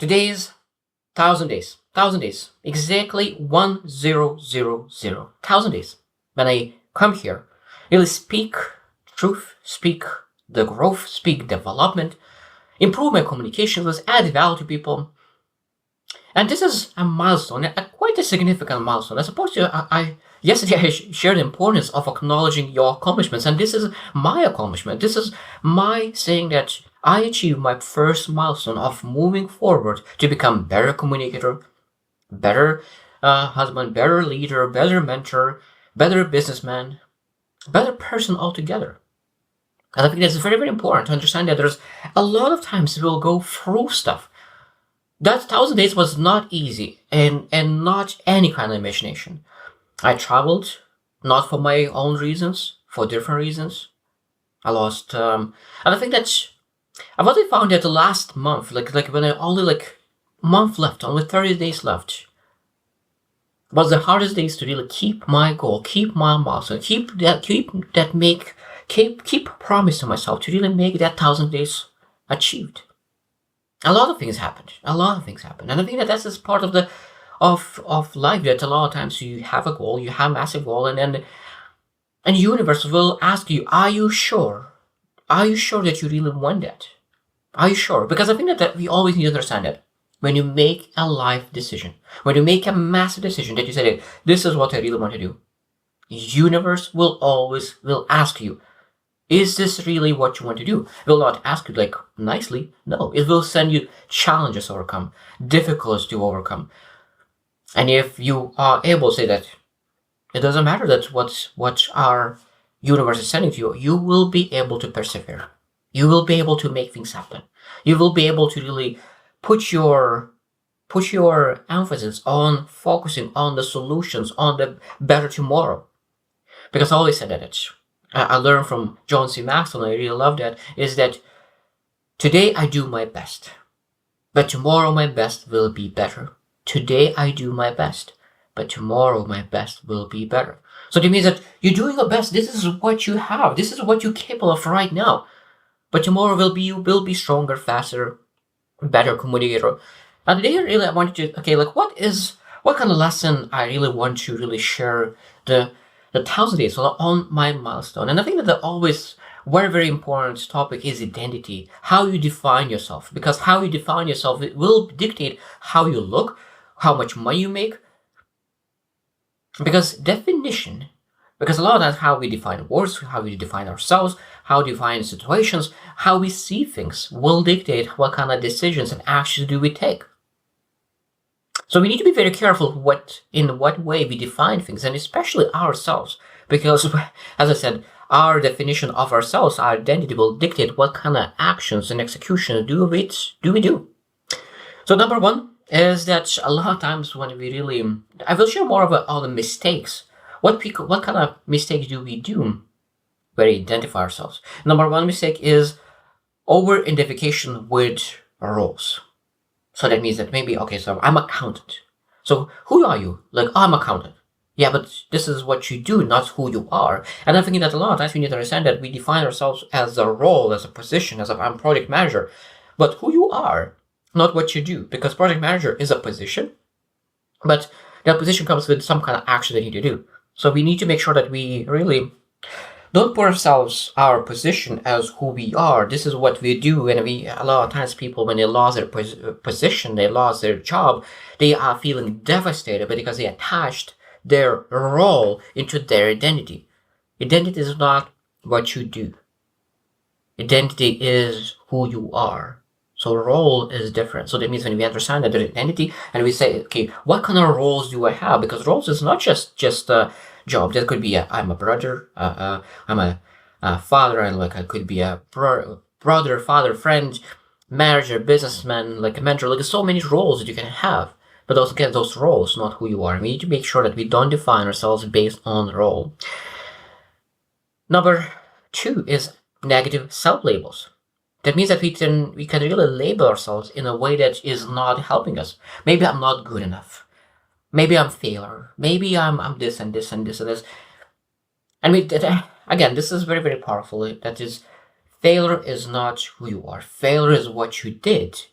Today's 1,000 days. 1,000 days. Exactly 1000. 1,000 days. When I come here, really speak truth, speak the growth, speak development, improve my communication skills, add value to people. And this is a milestone, quite a significant milestone. As opposed to, yesterday I shared the importance of acknowledging your accomplishments, and this is my accomplishment. This is my saying that I achieved my first milestone of moving forward to become better communicator, better husband, better leader, better mentor, better businessman, better person altogether. And I think that's very, very important to understand that there's a lot of times we'll go through stuff. That 1,000 days was not easy and not any kind of imagination. I traveled not for my own reasons, for different reasons. I lost, and I think that I've already found that the last month, like when I only month left, only 30 days left, was the hardest days to really keep my goal, keep my milestone, keep promise to myself to really make that 1,000 days achieved. A lot of things happened. And I think that that's just part of the of life, that a lot of times you have a goal, you have a massive goal, and then and the universe will ask you, are you sure? Are you sure that you really want that? Are you sure? Because I think that we always need to understand that when you make a life decision, when you make a massive decision that you say, this is what I really want to do, the universe will always ask you, is this really what you want to do? It will not ask you nicely. No, it will send you challenges to overcome, difficulties to overcome. And if you are able to say that, it doesn't matter that what our universe is sending to you, you will be able to persevere. You will be able to make things happen. You will be able to really put your emphasis on focusing on the solutions, on the better tomorrow. Because I always said that I learned from John C. Maxwell, and I really love that, is that today I do my best, but tomorrow my best will be better. Today I do my best, but tomorrow my best will be better. So that means that you're doing your best. This is what you have. This is what you're capable of right now. But tomorrow you will be stronger, faster, better communicator. And today really I wanted to, what kind of lesson I really want to really share the 1,000 days on my milestone. And I think that the always very, very important topic is identity, how you define yourself. Because how you define yourself, it will dictate how you look, how much money you make. Because a lot of times how we define words, how we define ourselves, how we define situations, how we see things will dictate what kind of decisions and actions do we take. So we need to be very careful in what way we define things, and especially ourselves, because, as I said, our definition of ourselves, our identity, will dictate what kind of actions and execution do we do. So number one is that a lot of times when we really, I will share more about all the mistakes. What kind of mistakes do we do when we identify ourselves? Number one mistake is over-identification with roles. So that means that maybe, so I'm accountant. So who are you? I'm accountant. Yeah, but this is what you do, not who you are. And I'm thinking that a lot of times we need to understand that we define ourselves as a role, as a position, I'm project manager. But who you are, not what you do. Because project manager is a position, but that position comes with some kind of action that you need to do. So we need to make sure that we really don't put our position as who we are. This is what we do. And a lot of times people, when they lost their position, they lost their job, they are feeling devastated because they attached their role into their identity. Identity is not what you do. Identity is who you are. So role is different. So that means when we understand that there's identity and we say, okay, what kind of roles do I have? Because roles is not just a job. That could be I'm a brother, I'm a father, and I could be a brother, father, friend, manager, businessman, a mentor. There's so many roles that you can have. But those roles, not who you are. We need to make sure that we don't define ourselves based on the role. Number two is negative self-labels. That means that we can really label ourselves in a way that is not helping us. Maybe I'm not good enough. Maybe I'm failure. Maybe I'm this and this and this and this. And again, this is very, very powerful. That is, failure is not who you are. Failure is what you did.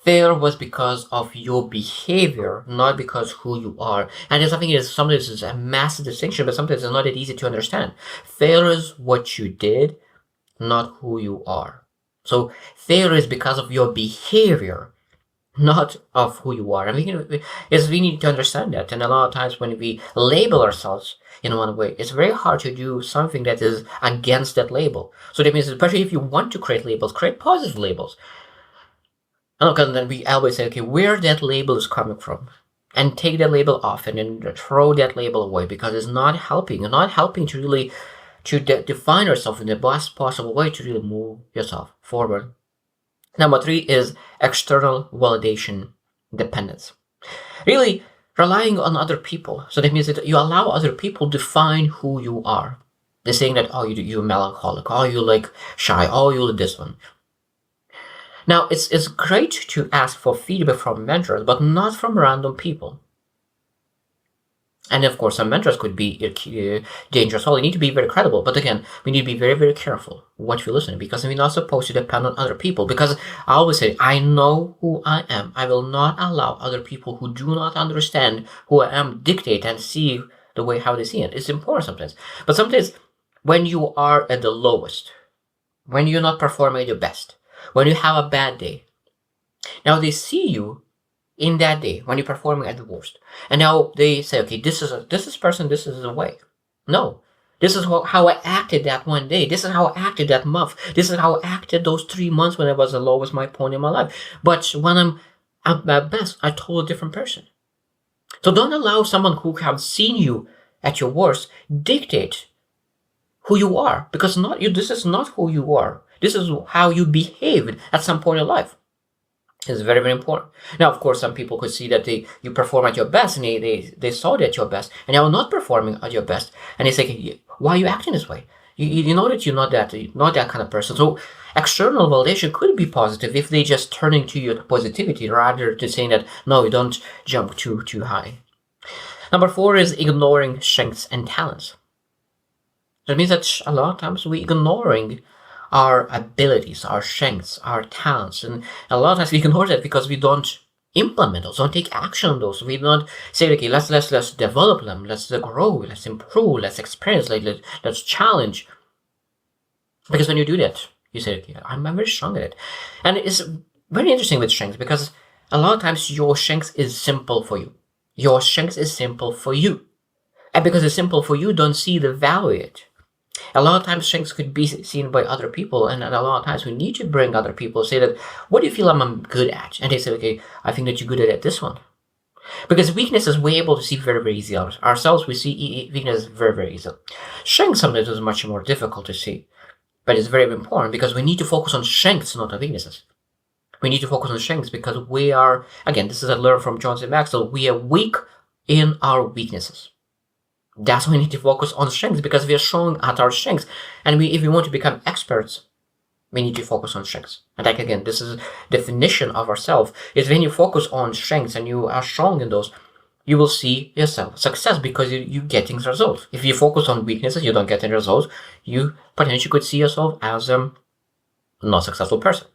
Failure was because of your behavior, not because who you are. And there's something is sometimes it's a massive distinction, but sometimes it's not that easy to understand. Failure is what you did, not who you are. So failure is because of your behavior, not of who you are. And we need to understand that. And a lot of times when we label ourselves in one way, it's very hard to do something that is against that label. So that means, especially if you want to create labels, create positive labels. And then we always say, okay, where that label is coming from, and take that label off and then throw that label away, because it's not helping. You're not helping to really define yourself in the best possible way to really move yourself forward. Number 3 is external validation dependence. Really relying on other people. So that means that you allow other people to define who you are. They're saying that, oh, you're melancholic, oh, you like shy, oh, you like this one. Now, it's great to ask for feedback from mentors, but not from random people. And of course, some mentors could be dangerous. Well, you need to be very credible. But again, we need to be very, very careful what we listen to, because we're not supposed to depend on other people. Because I always say, I know who I am. I will not allow other people who do not understand who I am dictate and see the way how they see it. It's important sometimes. But sometimes when you are at the lowest, when you're not performing at your best, when you have a bad day, now they see you in that day when you're performing at the worst, and now they say, okay, this is the way. No, this is how I acted that one day. This is how I acted that month. This is how I acted those 3 months when I was the lowest my point in my life. But when I'm at my best, I told a different person. So don't allow someone who have seen you at your worst dictate who you are, because this is not who you are. This is how you behaved at some point in life. It's very, very important. Now, of course, some people could see that you perform at your best, and they saw that at your best, and now not performing at your best, and they say, why are you acting this way? You know that you're not that kind of person. So external validation could be positive if they just turning to your positivity rather than saying that, no, you don't jump too high. Number 4 is ignoring strengths and talents. That means that a lot of times we're ignoring our abilities, our strengths, our talents. And a lot of times we ignore that because we don't implement those, don't take action on those. We don't say, okay, let's develop them, let's grow, let's improve, let's experience, let's challenge. Because when you do that, you say, okay, I'm very strong at it. And it's very interesting with strengths, because a lot of times your strength is simple for you. Your strength is simple for you. And because it's simple for you, don't see the value in it. A lot of times strengths could be seen by other people, and a lot of times we need to bring other people, say that, what do you feel I'm good at? And they say, okay, I think that you're good at this one. Because weaknesses we're able to see very, very easily. Ourselves, we see weaknesses very, very easily. Strengths sometimes is much more difficult to see, but it's very important because we need to focus on strengths, not on weaknesses. We need to focus on strengths because we are, again, this is a learn from John C. Maxwell, we are weak in our weaknesses. That's why we need to focus on strengths, because we are strong at our strengths. And if we want to become experts, we need to focus on strengths. And like, again, this is definition of ourselves, is when you focus on strengths and you are strong in those, you will see yourself success because you're getting results. If you focus on weaknesses, you don't get any results. You potentially could see yourself as a not successful person.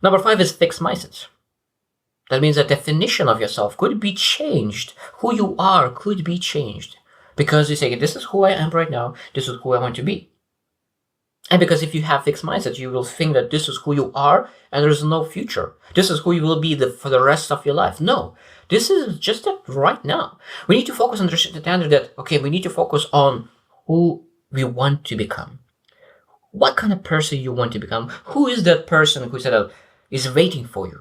Number 5 is fixed mindsets. That means the definition of yourself could be changed. Who you are could be changed. Because you say, this is who I am right now, this is who I want to be. And because if you have fixed mindset, you will think that this is who you are and there is no future. This is who you will be for the rest of your life. No, this is just that right now. We need to focus on the standard that, okay, we need to focus on who we want to become. What kind of person you want to become? Who is that person who said is waiting for you?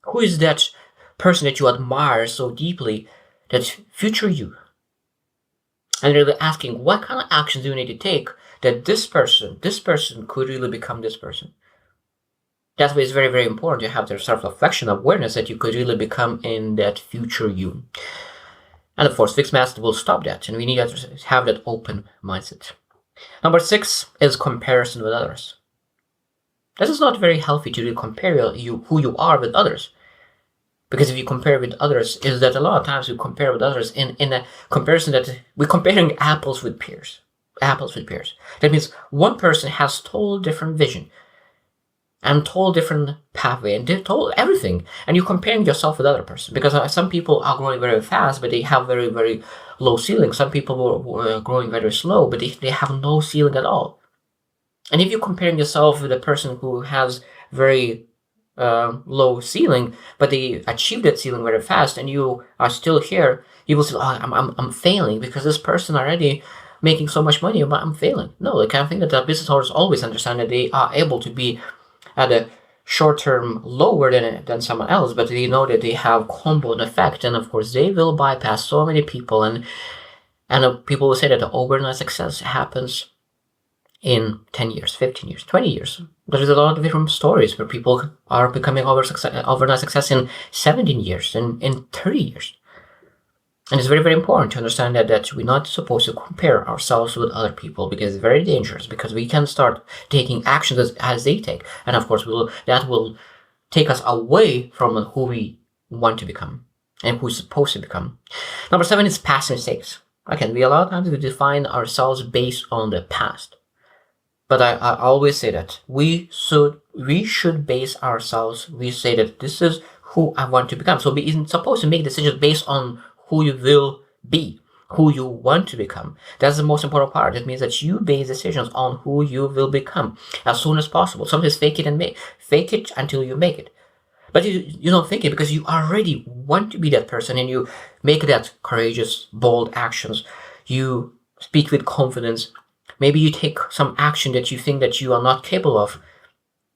Who is that person that you admire so deeply, that future you? And really asking, what kind of actions do you need to take that this person could really become this person? That's why it's very, very important to have the self-reflection, awareness that you could really become in that future you. And of course, fixed mindset will stop that, and we need to have that open mindset. Number 6 is comparison with others. This is not very healthy to really compare who you are with others. Because if you compare with others, is that a lot of times we compare with others in a comparison that we're comparing apples with pears. Apples with pears. That means one person has total different vision. and total different pathway and total everything, and you're comparing yourself with other person, because some people are growing very fast but they have very, very low ceiling. Some people were growing very slow but they have no ceiling at all. And if you're comparing yourself with a person who has very low ceiling but they achieved that ceiling very fast and you are still here, you will say, oh, I'm failing because this person already making so much money, but I'm failing. No, the kind of thing that the business owners always understand, that they are able to be at a short term lower than someone else, but they know that they have compound effect, and of course they will bypass so many people, and people will say that the overnight success happens in 10 years, 15 years, 20 years. There's a lot of different stories where people are becoming overnight success in 17 years and in 30 years. And it's very, very important to understand that we're not supposed to compare ourselves with other people, because it's very dangerous, because we can start taking actions as they take. And of course, that will take us away from who we want to become and who we're supposed to become. Number 7 is past mistakes. Again, a lot of times we define ourselves based on the past. But I always say that we should base ourselves, we say that this is who I want to become. So we isn't supposed to make decisions based on who you will be, who you want to become. That's the most important part. It means that you base decisions on who you will become as soon as possible. Sometimes fake it until you make it. But you don't fake it, because you already want to be that person, and you make that courageous, bold actions. You speak with confidence. Maybe you take some action that you think that you are not capable of,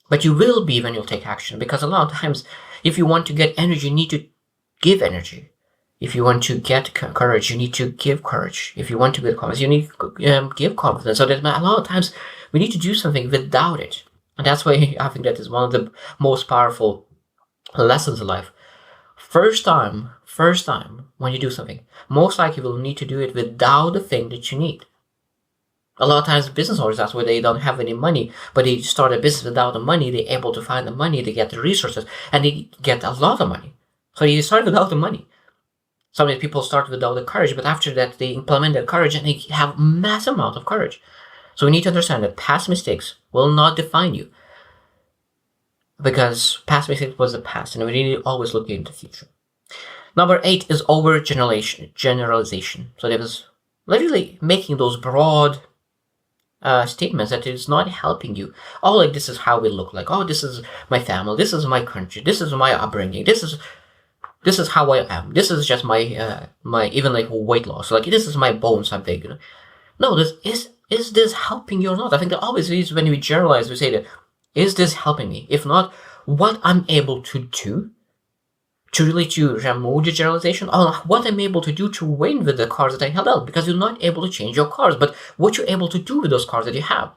but you will be when you take action. Because a lot of times, if you want to get energy, you need to give energy. If you want to get courage, you need to give courage. If you want to get confidence, you need to give confidence. So that a lot of times we need to do something without it. And that's why I think that is one of the most powerful lessons in life. First time when you do something, most likely you will need to do it without the thing that you need. A lot of times business owners, that's where they don't have any money, but they start a business without the money. They're able to find the money, they get the resources, and they get a lot of money. So you start without the money. Some people start without the courage, but after that they implement their courage and they have massive amount of courage. So we need to understand that past mistakes will not define you, because past mistakes was the past, and we need to always look into the future. Number 8 is overgeneralization. So there is literally making those broad statements that is not helping you. Oh, like, this is how we look like. Oh, this is my family. This is my country. This is my upbringing. This is how I am. This is just my my even like weight loss. Like, this is my bones are big. No, this is this helping you or not? I think that always is when we generalize, we say that, is this helping me? If not, what I'm able to do to really to remove the generalization, or what I'm able to do to win with the cards that I held out, because you're not able to change your cards, but what you're able to do with those cards that you have.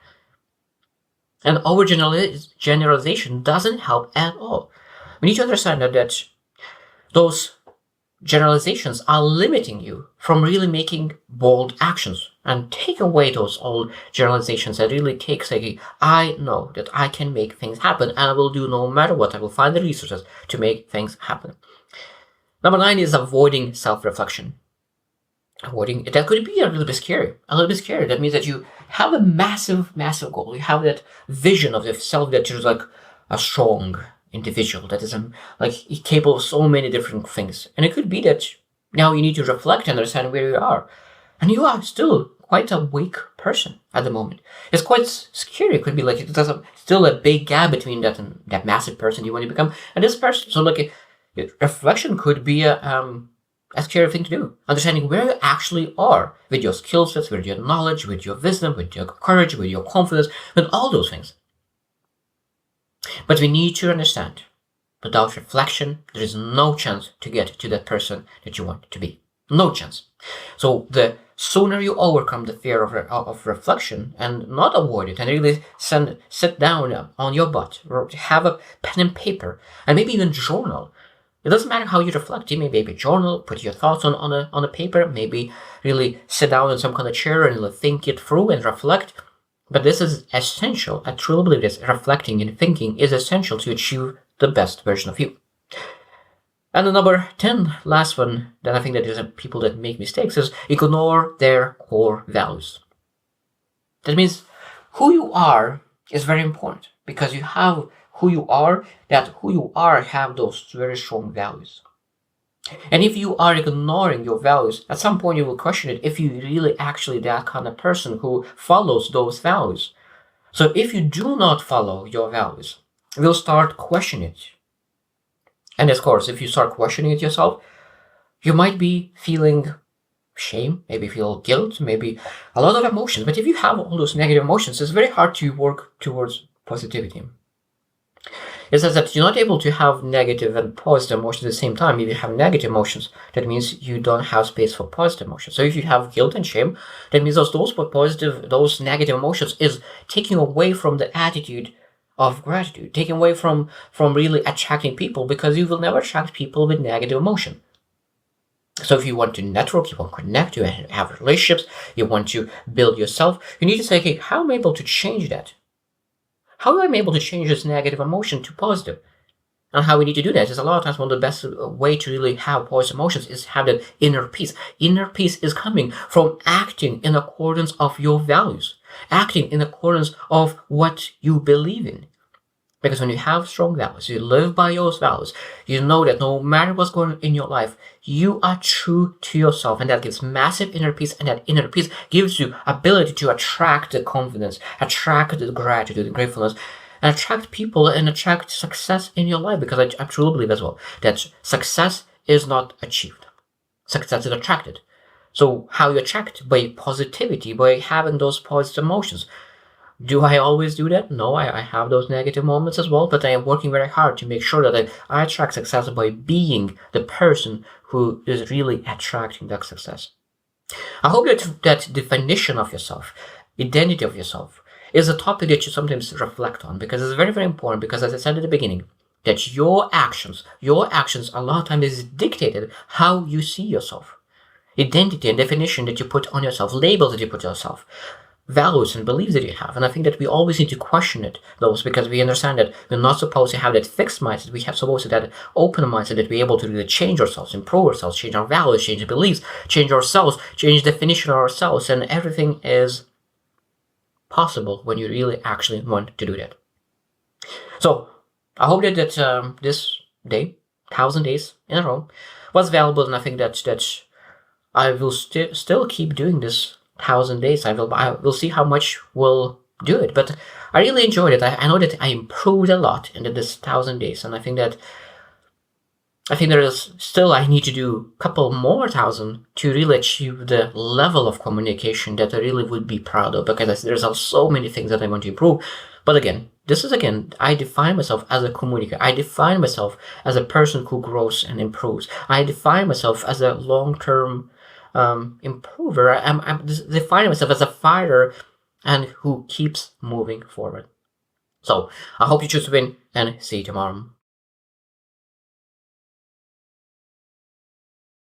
And overgeneralization doesn't help at all. We need to understand that those generalizations are limiting you from really making bold actions, and take away those old generalizations that really take saying, I know that I can make things happen, and I will do no matter what. I will find the resources to make things happen. Number 9 is avoiding self-reflection. That could be a little bit scary. That means that you have a massive, massive goal. You have that vision of yourself that you're like a strong individual that is like capable of so many different things. And it could be that now you need to reflect and understand where you are. And you are still quite a weak person at the moment. It's quite scary. It could be like there's still a big gap between that and that massive person you want to become and this person. So like reflection could be a scary thing to do. Understanding where you actually are with your skill sets, with your knowledge, with your wisdom, with your courage, with your confidence, with all those things. But we need to understand, without reflection, there is no chance to get to that person that you want to be. No chance. So the sooner you overcome the fear of reflection and not avoid it, and really sit down on your butt, or have a pen and paper, and maybe even journal. It doesn't matter how you reflect. You may maybe journal, put your thoughts on a paper, maybe really sit down in some kind of chair and really think it through and reflect. But this is essential. I truly believe this. Reflecting and thinking is essential to achieve the best version of you. And the number 10, last one, that I think that is people that make mistakes, is ignore their core values. That means who you are is very important, because you have that who you are have those very strong values. And if you are ignoring your values, at some point you will question it if you really actually that kind of person who follows those values. So if you do not follow your values, you'll start questioning it. And of course, if you start questioning it yourself, you might be feeling shame, maybe feel guilt, maybe a lot of emotions. But if you have all those negative emotions, it's very hard to work towards positivity. It says that you're not able to have negative and positive emotions at the same time. If you have negative emotions, that means you don't have space for positive emotions. So if you have guilt and shame, that means those negative emotions is taking away from the attitude of gratitude, taking away from really attracting people, because you will never attract people with negative emotion. So if you want to network, you want to connect, you have relationships, you want to build yourself, you need to say, okay, how am I able to change that? How am I able to change this negative emotion to positive? And how we need to do that is a lot of times one of the best way to really have positive emotions is have that inner peace. Inner peace is coming from acting in accordance of your values, acting in accordance of what you believe in. Because when you have strong values, you live by those values, you know that no matter what's going on in your life, you are true to yourself, and that gives massive inner peace, and that inner peace gives you ability to attract the confidence, attract the gratitude, the gratefulness, and attract people and attract success in your life. Because I truly believe as well that success is not achieved. Success is attracted. So how you attract? By positivity, by having those positive emotions. Do I always do that? No, I have those negative moments as well, but I am working very hard to make sure that I attract success by being the person who is really attracting that success. I hope that definition of yourself, identity of yourself, is a topic that you sometimes reflect on, because it's very, very important, because as I said at the beginning, that your actions a lot of times is dictated how you see yourself. Identity and definition that you put on yourself, labels that you put on yourself, values and beliefs that you have. And I think that we always need to question those, because we understand that we're not supposed to have that fixed mindset. We have supposed to have that open mindset, that we're able to really change ourselves, improve ourselves, change our values, change our beliefs, change ourselves, change the definition of ourselves. And everything is possible when you really actually want to do that. So I hope that this day, 1,000 days in a row, was valuable. And I think that I will still keep doing this 1,000 days. I will see how much will do it, but I really enjoyed it. I know that I improved a lot in this 1,000 days, and I think there is still, I need to do a couple more 1,000 to really achieve the level of communication that I really would be proud of, because there's so many things that I want to improve. But again, I define myself as a communicator. I define myself as a person who grows and improves. I define myself as a long-term improver. I'm defining myself as a fighter and who keeps moving forward. So I hope you choose to win, and see you tomorrow.